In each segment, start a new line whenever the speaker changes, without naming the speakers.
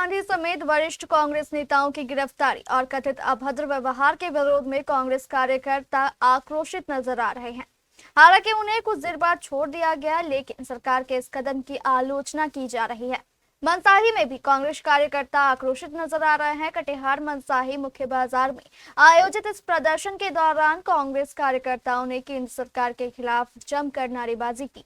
गांधी समेत वरिष्ठ कांग्रेस नेताओं की गिरफ्तारी और कथित अभद्र व्यवहार के विरोध में कांग्रेस कार्यकर्ता आक्रोशित नजर आ रहे हैं। हालांकि उन्हें कुछ देर बाद छोड़ दिया गया, लेकिन सरकार के इस कदम की आलोचना की जा रही है। मनसाही में भी कांग्रेस कार्यकर्ता आक्रोशित नजर आ रहे हैं। कटिहार मनसाही मुख्य बाजार में आयोजित इस प्रदर्शन के दौरान कांग्रेस कार्यकर्ताओं ने केंद्र सरकार के खिलाफ जमकर नारेबाजी की।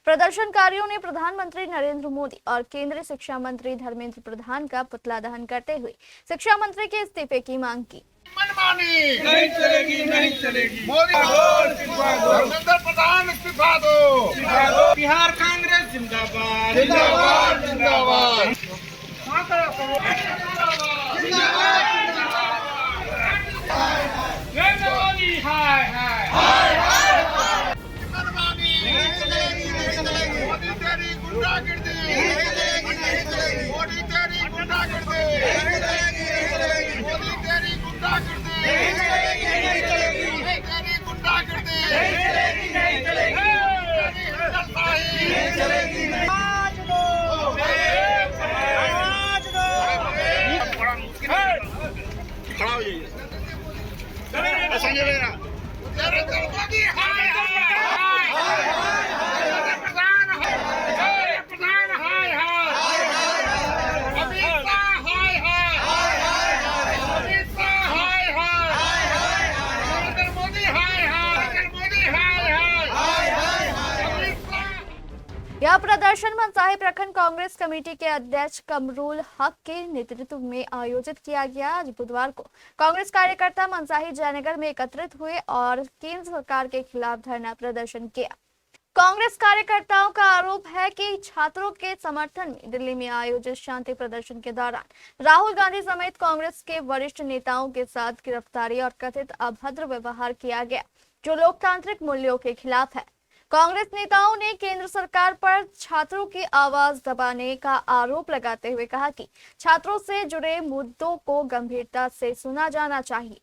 प्रदर्शनकारियों ने प्रधानमंत्री नरेंद्र मोदी और केंद्रीय शिक्षा मंत्री धर्मेंद्र प्रधान का पुतला दहन करते हुए शिक्षा मंत्री के इस्तीफे की मांग की।
मनमानी नहीं चलेगी, नहीं चलेगी। मोदी धर्मेंद्र प्रधान इस्तीफा दो।
बिहार कांग्रेस जिंदाबाद,
जिंदाबाद, जिंदाबाद।
नरेंद्र मोदी हाय हाय
मनमानी नहीं चलेगी, नहीं चलेगी। मोदी तेरी गुंडागर्दी, मोदी तेरी गुंडागर्दी, मोदी तेरी गुंडागर्दी, तेरी गुंडागर्दी, नरेंद्र मोदी हाय
यह प्रदर्शन मनसाही प्रखंड कांग्रेस कमेटी के अध्यक्ष कमरुल हक के नेतृत्व में आयोजित किया गया। आज बुधवार को कांग्रेस कार्यकर्ता मनसाही जयनगर में एकत्रित हुए और केंद्र सरकार के खिलाफ धरना प्रदर्शन किया। कांग्रेस कार्यकर्ताओं का आरोप है कि छात्रों के समर्थन में दिल्ली में आयोजित शांति प्रदर्शन के दौरान राहुल गांधी समेत कांग्रेस के वरिष्ठ नेताओं के साथ गिरफ्तारी और कथित अभद्र व्यवहार किया गया, जो लोकतांत्रिक मूल्यों के खिलाफ है। कांग्रेस नेताओं ने केंद्र सरकार पर छात्रों की आवाज दबाने का आरोप लगाते हुए कहा कि छात्रों से जुड़े मुद्दों को गंभीरता से सुना जाना चाहिए।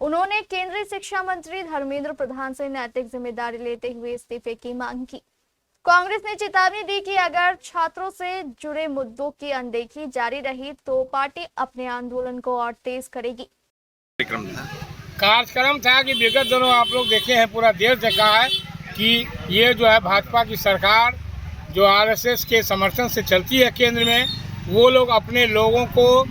उन्होंने केंद्रीय शिक्षा मंत्री धर्मेंद्र प्रधान से नैतिक जिम्मेदारी लेते हुए इस्तीफे की मांग की। कांग्रेस ने चेतावनी दी कि अगर छात्रों से जुड़े मुद्दों की अनदेखी जारी रही तो पार्टी अपने आंदोलन को और तेज करेगी।
कार्यक्रम था कि विगत दिनों आप लोग देखे हैं, पूरा देश देखा है कि ये जो है भाजपा की सरकार जो आरएसएस के समर्थन से चलती है केंद्र में, वो लोग अपने लोगों को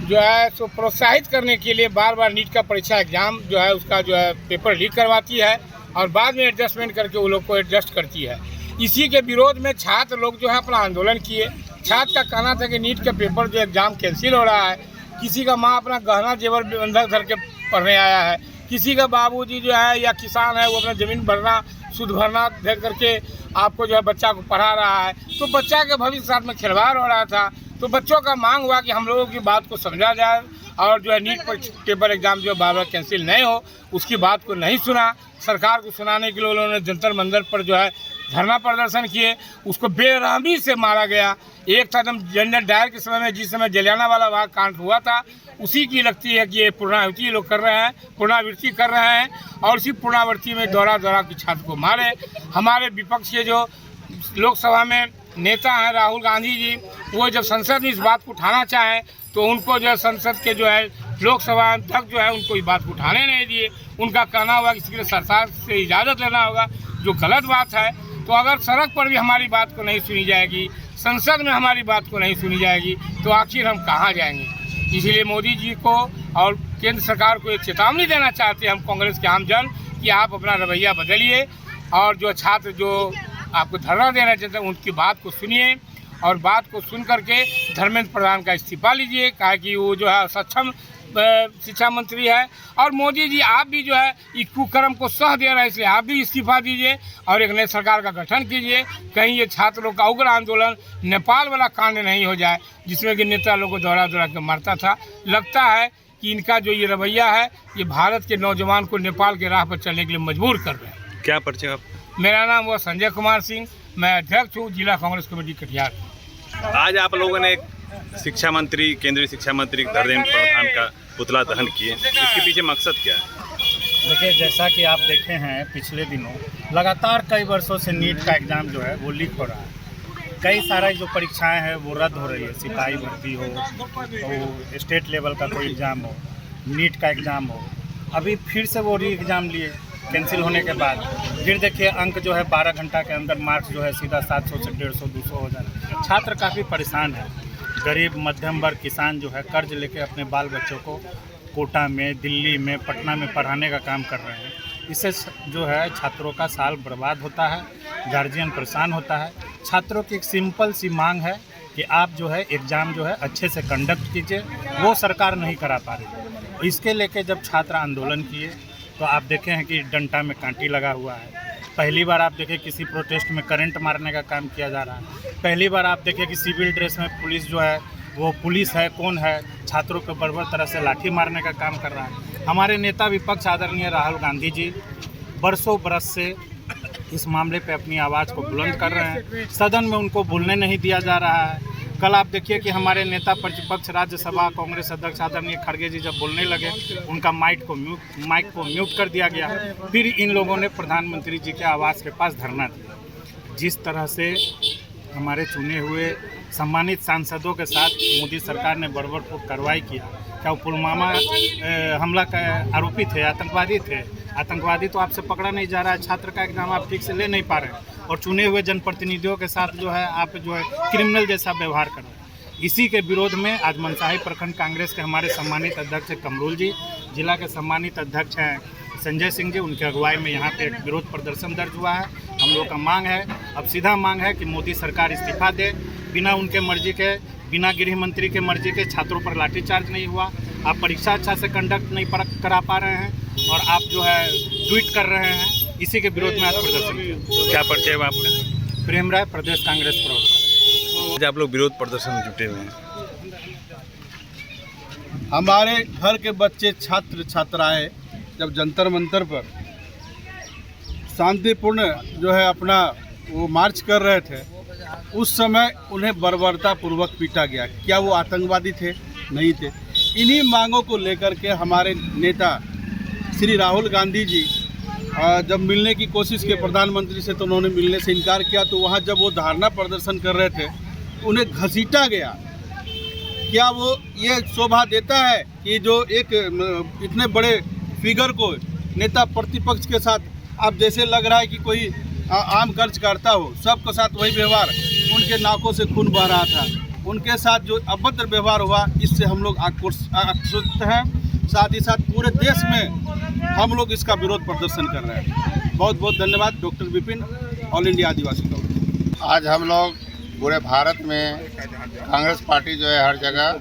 जो है सो प्रोत्साहित करने के लिए बार बार नीट का परीक्षा एग्जाम जो है उसका जो है पेपर लीक करवाती है और बाद में एडजस्टमेंट करके वो लोग को एडजस्ट करती है। इसी के विरोध में छात्र लोग जो है अपना आंदोलन किए। छात्र का कहना था कि नीट का पेपर जो एग्ज़ाम कैंसिल हो रहा है। किसी का माँ अपना गहना जेवर बंधक धर के पढ़ने आया है, किसी का बाबूजी जो है या किसान है वो अपना ज़मीन भरना सूद भरना दे करके आपको जो है बच्चा को पढ़ा रहा है, तो बच्चा के भविष्य साथ में खिलवाड़ हो रहा था। तो बच्चों का मांग हुआ कि हम लोगों की बात को समझा जाए और जो है नीट पेपर एग्जाम जो बार बार कैंसिल नहीं हो, उसकी बात को नहीं सुना। सरकार को सुनाने के लिए उन्होंने जंतर मंदिर पर जो है धरना प्रदर्शन किए, उसको बेरहमी से मारा गया। एक था एकदम जनरल डायर के समय में, जिस समय जलियांवाला बाग कांड हुआ था, उसी की लगती है कि ये पुनरावृत्ति लोग कर रहे हैं, पुनरावृत्ति कर रहे हैं और उसी पुनरावृत्ति में दोहरा के छात्र को मारे। हमारे विपक्ष के जो लोकसभा में नेता हैं राहुल गांधी जी, वो जब संसद में इस बात को उठाना चाहें तो उनको जो है संसद के जो है लोकसभा अध्यक्ष जो है उनको इस बात को उठाने नहीं दिए। उनका कहना हुआ कि इसके लिए सरकार से इजाज़त लेना होगा, जो गलत बात है। तो अगर सड़क पर भी हमारी बात को नहीं सुनी जाएगी, संसद में हमारी बात को नहीं सुनी जाएगी, तो आखिर हम कहाँ जाएंगे। इसलिए मोदी जी को और केंद्र सरकार को एक चेतावनी देना चाहते हैं हम कांग्रेस के आम जन कि आप अपना रवैया बदलिए और जो छात्र जो आपको धरना देना चाहते हैं उनकी बात को सुनिए और बात को सुन करके धर्मेंद्र प्रधान का इस्तीफा लीजिए, कहा कि वो जो है सक्षम शिक्षा मंत्री है। और मोदी जी आप भी जो है इस कुकर्म को सह दे रहे हैं, इसलिए आप भी इस्तीफा दीजिए और एक नई सरकार का गठन कीजिए। कहीं ये छात्रों का उग्र आंदोलन नेपाल वाला कांड नहीं हो जाए जिसमें कि नेता लोगों को दौड़ा के मारता था। लगता है कि इनका जो ये रवैया है ये भारत के नौजवान को नेपाल के राह पर चलने के लिए मजबूर कर रहे हैं।
क्या परिचय आप?
मेरा नाम हुआ संजय कुमार सिंह, मैं अध्यक्ष हूँ जिला कांग्रेस कमेटी कटिहार।
आज आप लोगों ने शिक्षा मंत्री, केंद्रीय शिक्षा मंत्री धर्मेंद्र प्रधान का पुतला दहन किए, इसके पीछे मकसद क्या है?
देखिए, जैसा कि आप देखे हैं पिछले दिनों लगातार कई वर्षों से नीट का एग्ज़ाम जो है वो लीक हो रहा है। कई सारा जो परीक्षाएं हैं वो रद्द हो रही है। सिपाही भर्ती हो, तो स्टेट लेवल का कोई एग्ज़ाम हो, नीट का एग्ज़ाम हो, अभी फिर से वो री एग्ज़ाम लिए कैंसिल होने के बाद फिर देखिए अंक जो है 12 घंटा के अंदर मार्क्स जो है सीधा 700 से 150 200 हो जा रहा है। छात्र काफ़ी परेशान है। गरीब मध्यम वर्ग किसान जो है कर्ज लेके अपने बाल बच्चों को कोटा में, दिल्ली में, पटना में पढ़ाने का काम कर रहे हैं। इससे जो है छात्रों का साल बर्बाद होता है, गार्जियन परेशान होता है। छात्रों की एक सिंपल सी मांग है कि आप जो है एग्ज़ाम जो है अच्छे से कंडक्ट कीजिए, वो सरकार नहीं करा पा रही। इसके लेके जब छात्र आंदोलन किए तो आप देखे हैं कि डंडा में कांटी लगा हुआ है। पहली बार आप देखें किसी प्रोटेस्ट में करंट मारने का काम किया जा रहा है। पहली बार आप देखें कि सिविल ड्रेस में पुलिस जो है वो पुलिस है कौन है, छात्रों को बर्बर तरह से लाठी मारने का काम कर रहा है। हमारे नेता विपक्ष आदरणीय राहुल गांधी जी बरसों बरस से इस मामले पे अपनी आवाज़ को बुलंद कर रहे हैं। सदन में उनको बोलने नहीं दिया जा रहा है। कल आप देखिए कि हमारे नेता प्रतिपक्ष राज्यसभा कांग्रेस अध्यक्ष आदरणीय खड़गे जी जब बोलने लगे उनका माइक को म्यूट कर दिया गया। फिर इन लोगों ने प्रधानमंत्री जी के आवास के पास धरना दिया। जिस तरह से हमारे चुने हुए सम्मानित सांसदों के साथ मोदी सरकार ने बर्बरपूर्ण कार्रवाई किया, क्या वो पुलवामा हमला का आरोपी थे, आतंकवादी थे? आतंकवादी तो आपसे पकड़ा नहीं जा रहा है, छात्र का एग्जाम आप ठीक से ले नहीं पा रहे हैं और चुने हुए जनप्रतिनिधियों के साथ जो है आप जो है क्रिमिनल जैसा व्यवहार कर रहे हैं। इसी के विरोध में आज मनसाही प्रखंड कांग्रेस के हमारे सम्मानित अध्यक्ष कमरुल जी, जिला के सम्मानित अध्यक्ष हैं संजय सिंह जी, उनके अगुवाई में यहाँ पे एक विरोध प्रदर्शन दर्ज हुआ है। हम लोग का मांग है, अब सीधा मांग है कि मोदी सरकार इस्तीफा दे। बिना उनके मर्जी के, बिना गृह मंत्री के मर्जी के छात्रों पर लाठीचार्ज नहीं हुआ। आप परीक्षा अच्छा से कंडक्ट नहीं करा पा रहे हैं और आप जो है ट्वीट कर रहे हैं। इसी के विरोध में आज प्रदर्शन किया।
क्या परिचय है आपका?
प्रेम राय, प्रदेश कांग्रेस प्रवक्ता।
आज आप लोग विरोध प्रदर्शन में जुटे हुए हैं।
हमारे घर के बच्चे छात्र छात्राएं जब जंतर मंतर पर शांतिपूर्ण जो है अपना वो मार्च कर रहे थे, उस समय उन्हें बर्बरतापूर्वक पीटा गया। क्या वो आतंकवादी थे? नहीं थे। इन्हीं मांगों को लेकर के हमारे नेता श्री राहुल गांधी जी जब मिलने की कोशिश की प्रधानमंत्री से, तो उन्होंने मिलने से इनकार किया। तो वहाँ जब वो धरना प्रदर्शन कर रहे थे उन्हें घसीटा गया। क्या वो ये शोभा देता है कि जो एक इतने बड़े फिगर को नेता प्रतिपक्ष के साथ आप जैसे लग रहा है कि कोई आम कार्यकर्ता हो, सबके साथ वही व्यवहार, उनके नाकों से खून बह रहा था। उनके साथ जो अभद्र व्यवहार हुआ, इससे हम लोग आक्रोशित हैं। साथ ही साथ पूरे देश में हम लोग इसका विरोध प्रदर्शन कर रहे हैं। बहुत बहुत धन्यवाद डॉक्टर विपिन, ऑल इंडिया आदिवासी कांग्रेस।
आज हम लोग पूरे भारत में कांग्रेस पार्टी जो है हर जगह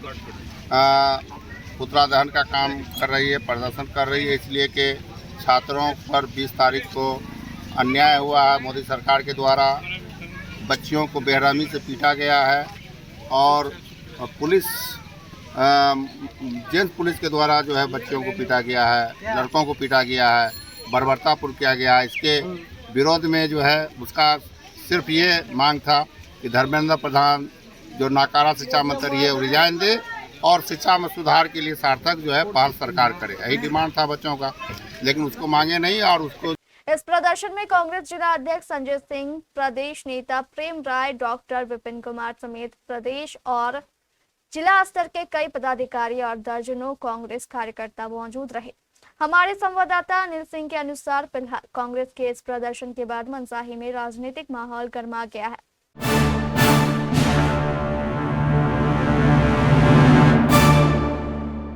पुतला दहन का काम कर रही है, प्रदर्शन कर रही है, इसलिए कि छात्रों पर 20 तारीख को अन्याय हुआ है। मोदी सरकार के द्वारा बच्चियों को बेरहमी से पीटा गया है और पुलिस जेंट्स पुलिस के द्वारा जो है बच्चियों को पीटा गया है, लड़कों को पीटा गया है, बर्बरतापूर्ण किया गया है। इसके विरोध में जो है उसका सिर्फ ये मांग था कि धर्मेंद्र प्रधान जो नाकारा शिक्षा मंत्री है वो रिजाइन दे और शिक्षा में सुधार के लिए सार्थक जो है पहल सरकार करे। यही डिमांड था बच्चों का, लेकिन उसको मांगे नहीं और उसको।
इस प्रदर्शन में कांग्रेस जिला अध्यक्ष संजय सिंह, प्रदेश नेता प्रेम राय, डॉक्टर विपिन कुमार समेत प्रदेश और जिला स्तर के कई पदाधिकारी और दर्जनों कांग्रेस कार्यकर्ता मौजूद रहे। हमारे संवाददाता अनिल सिंह के अनुसार फिलहाल कांग्रेस के इस प्रदर्शन के बाद मनसाही में राजनीतिक माहौल गर्मा गया है।